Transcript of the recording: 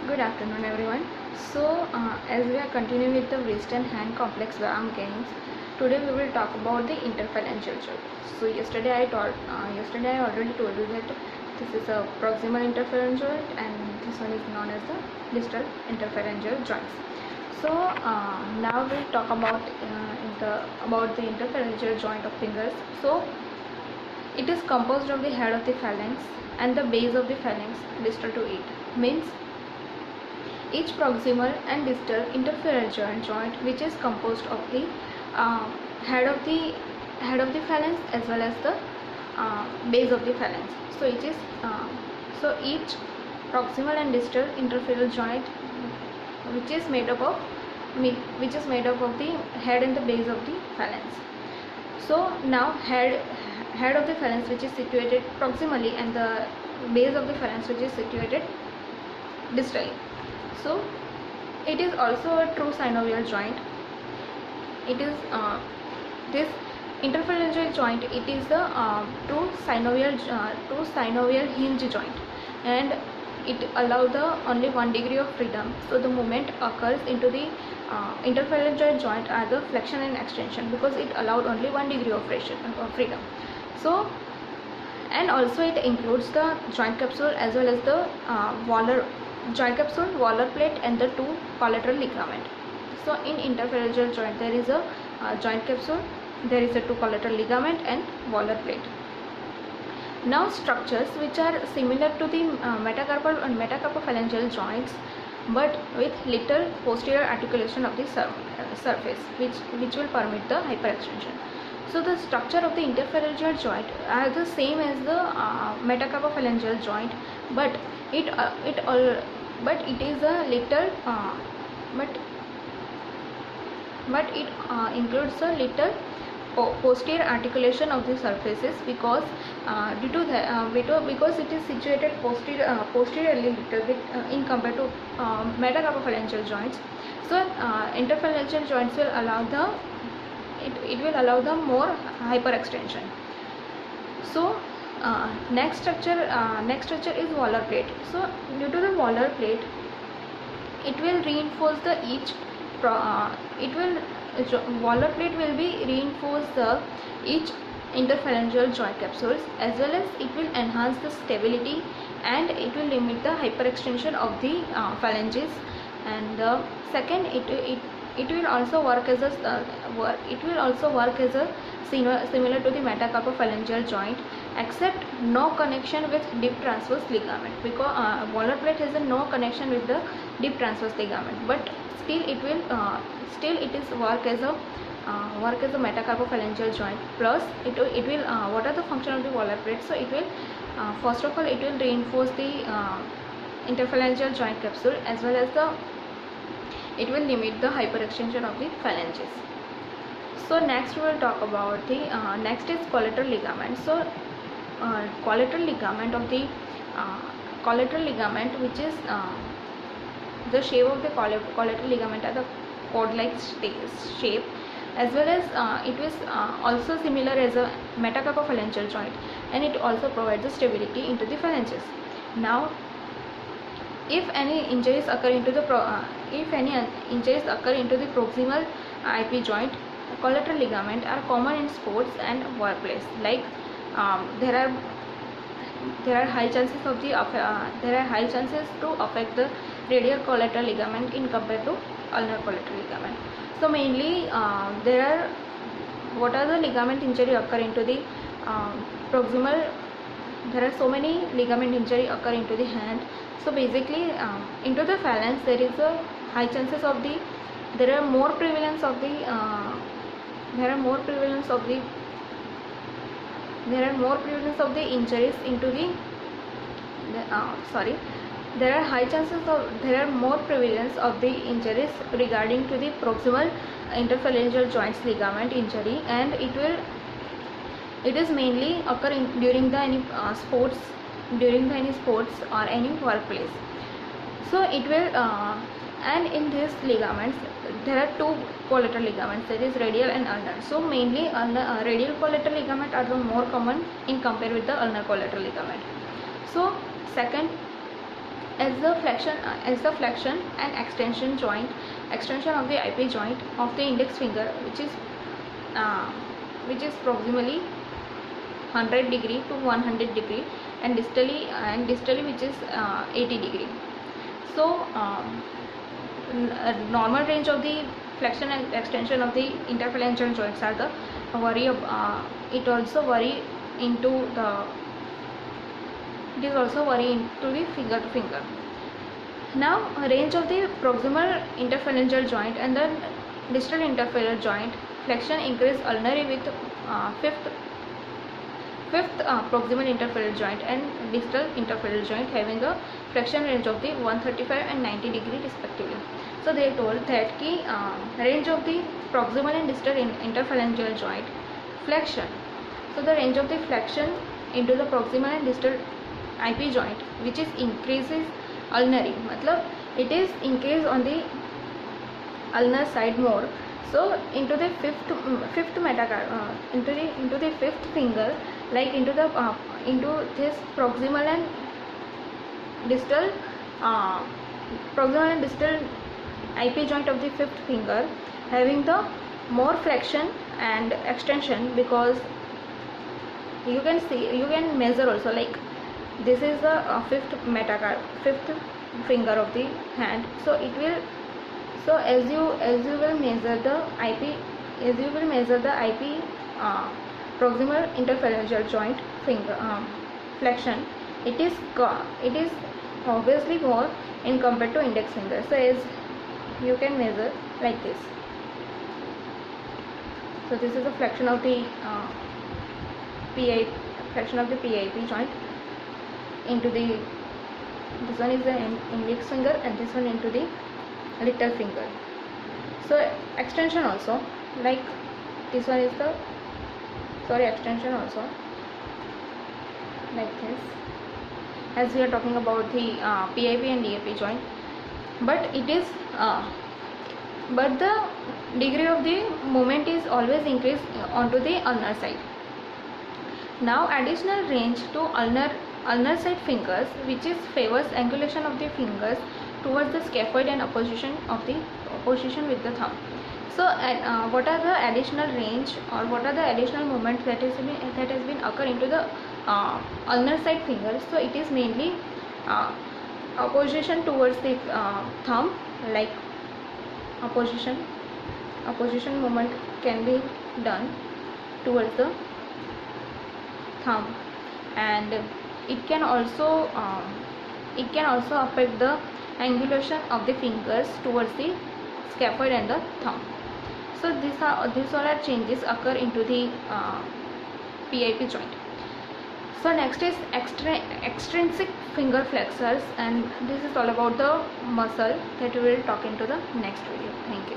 Good afternoon, everyone. As we are continuing with the wrist and hand complex व्यायाम gains, today we will talk about the interphalangeal joint. Yesterday I already told you that this is a proximal interphalangeal joint, and this one is known as the distal interphalangeal joints. Now we'll talk about the interphalangeal joint of fingers. So, it is composed of the head of the phalanx and the base of the phalanx distal to it. Means each proximal and distal interphalangeal joint, which is composed of the uh, head of the phalanx as well as the base of the phalanx. Each proximal and distal interphalangeal joint, which is made up of the head and the base of the phalanx. So now head of the phalanx, which is situated proximally, and the base of the phalanx, which is situated distally. So it is also a true synovial joint. It is this interphalangeal joint. It is the true synovial hinge joint, and it allows the only 1 degree of freedom. So the movement occurs into the interphalangeal joint as a flexion and extension, because it allowed only 1 degree of freedom. So, and also it includes the joint capsule as well as the joint capsule, volar plate, and the two collateral ligament. So in interphalangeal joint there is a joint capsule, there is a two collateral ligament and volar plate. Now structures which are similar to the metacarpal and metacarpophalangeal joints, but with little posterior articulation of the surface, which will permit the hyperextension. So the structure of the interphalangeal joint are the same as the metacarpophalangeal joint, but it is a little but it includes a little posterior articulation of the surfaces, because because it is situated posteriorly little bit in compared to metacarpophalangeal joints. So interphalangeal joints will allow the more hyperextension. So next structure is volar plate. So due to the volar plate, it will reinforce volar plate will be reinforce each interphalangeal joint capsules, as well as it will enhance the stability, and it will limit the hyperextension of the phalanges. And second, it will also work as a similar to the metacarpophalangeal joint, except no connection with deep transverse ligament, because volar plate has no connection with the deep transverse ligament, but still it is work as a metacarpophalangeal joint. Plus it will what are the function of the volar plate? So it will first of all, it will reinforce the interphalangeal joint capsule, as well as it will limit the hyperextension of the phalanges. So next we will talk about the next is collateral ligament. So collateral ligament, which is the shape of the collateral ligament are the cord-like shape, as well as it is also similar as a metacarpophalangeal joint, and it also provides the stability into the phalanges. Now, if any injuries occur into the proximal IP joint, collateral ligament are common in sports and workplace. Like there are high chances to affect the radial collateral ligament in compared to ulnar collateral ligament. So mainly what are the ligament injury occur into the proximal? There are so many ligament injury occur into the hand. So basically into the phalanx there is a high chances of there are more prevalence of the injuries into there are more prevalence of the injuries regarding to the proximal interphalangeal joints ligament injury, and it is mainly occur during any sports or any workplace. So it will and in these ligaments there are two collateral ligaments, that is radial and ulnar. So mainly radial collateral ligament are the more common in compared with the ulnar collateral ligament. So second as the flexion and extension of the IP joint of the index finger, which is proximally 100 degree to 100 degree, and distally which is 80 degree. So normal range of the flexion and extension of the interphalangeal joints are the it is also vary into the finger to finger. Now range of the proximal interphalangeal joint and the distal interphalangeal joint flexion increase ulnarly with fifth proximal interphalangeal joint and distal interphalangeal joint having the flexion range of the 135 and 90 degree respectively. So they told that ki range of the proximal and distal interphalangeal joint flexion. So the range of the flexion into the proximal and distal IP joint which is increases ulnarly, matlab it is increased on the ulnar side more. So into the fifth metacarpal into the fifth finger, like into this proximal and distal IP joint of the fifth finger having the more flexion and extension, because you can measure also, like this is the fifth finger of the hand. So it will, so as you will measure the IP proximal interphalangeal joint finger flexion, it is obviously more in compared to index finger. So as you can measure like this. So this is the flexion of the PIP joint into the, this one is the index finger and this one into the little finger. So extension also, like this one is the extension also like this, as we are talking about the PIP and DIP joint, but it is but the degree of the movement is always increased onto the ulnar side. Now additional range to ulnar side fingers, which is favors angulation of the fingers towards the scaphoid and opposition with the thumb. So what are the additional range or what are the additional movements that has been occur into the ulnar side fingers? So it is mainly opposition towards the thumb, like opposition movement can be done towards the thumb, and it can also affect the angulation of the fingers towards the scaphoid and the thumb. So these all are changes occur into the PIP joint. So next is extrinsic finger flexors, and this is all about the muscle that we will talk into the next video. Thank you.